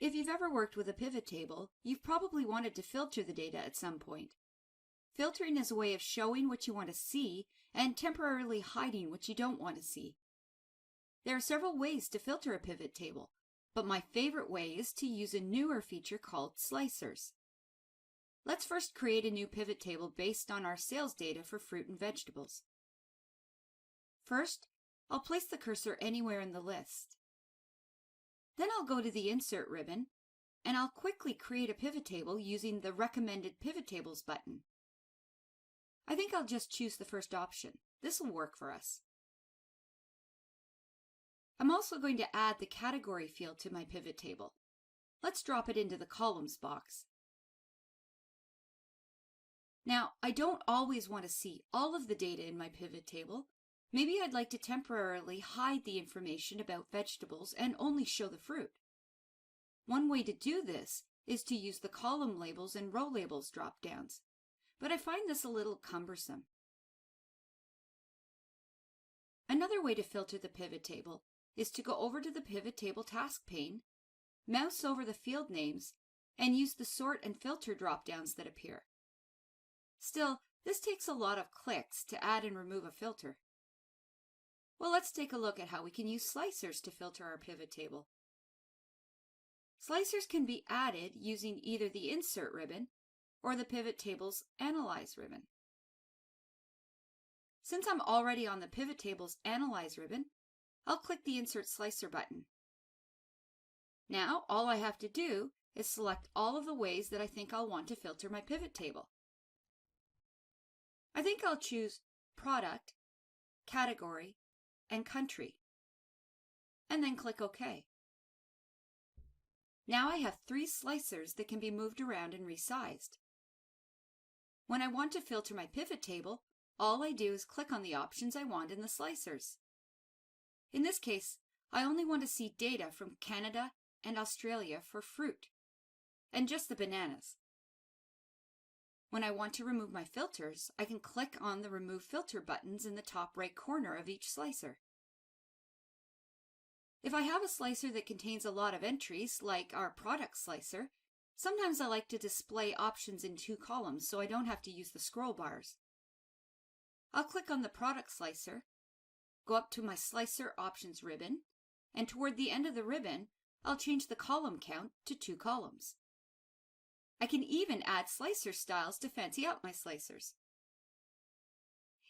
If you've ever worked with a pivot table, you've probably wanted to filter the data at some point. Filtering is a way of showing what you want to see and temporarily hiding what you don't want to see. There are several ways to filter a pivot table, but my favorite way is to use a newer feature called slicers. Let's first create a new pivot table based on our sales data for fruit and vegetables. First, I'll place the cursor anywhere in the list. Then I'll go to the Insert ribbon, and I'll quickly create a pivot table using the Recommended Pivot Tables button. I think I'll just choose the first option. This will work for us. I'm also going to add the category field to my pivot table. Let's drop it into the Columns box. Now, I don't always want to see all of the data in my pivot table. Maybe I'd like to temporarily hide the information about vegetables and only show the fruit. One way to do this is to use the column labels and row labels drop-downs, but I find this a little cumbersome. Another way to filter the pivot table is to go over to the Pivot Table task pane, mouse over the field names, and use the Sort and Filter drop-downs that appear. Still, this takes a lot of clicks to add and remove a filter. Well, let's take a look at how we can use slicers to filter our pivot table. Slicers can be added using either the Insert ribbon or the Pivot Table's Analyze ribbon. Since I'm already on the Pivot Table's Analyze ribbon, I'll click the Insert Slicer button. Now, all I have to do is select all of the ways that I think I'll want to filter my pivot table. I think I'll choose Product, Category, and Country, and then click OK. Now I have 3 slicers that can be moved around and resized. When I want to filter my pivot table, all I do is click on the options I want in the slicers. In this case, I only want to see data from Canada and Australia for fruit, and just the bananas. When I want to remove my filters, I can click on the Remove Filter buttons in the top right corner of each slicer. If I have a slicer that contains a lot of entries, like our product slicer, sometimes I like to display options in 2 columns so I don't have to use the scroll bars. I'll click on the product slicer, go up to my Slicer Options ribbon, and toward the end of the ribbon, I'll change the column count to 2 columns. I can even add slicer styles to fancy out my slicers.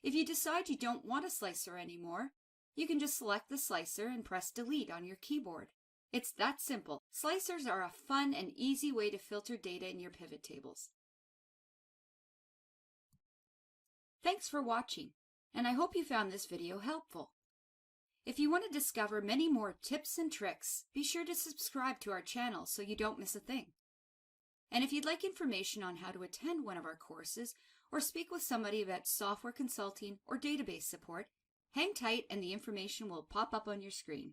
If you decide you don't want a slicer anymore, you can just select the slicer and press Delete on your keyboard. It's that simple. Slicers are a fun and easy way to filter data in your pivot tables. Thanks for watching, and I hope you found this video helpful. If you want to discover many more tips and tricks, be sure to subscribe to our channel so you don't miss a thing. And if you'd like information on how to attend one of our courses or speak with somebody about software consulting or database support, hang tight and the information will pop up on your screen.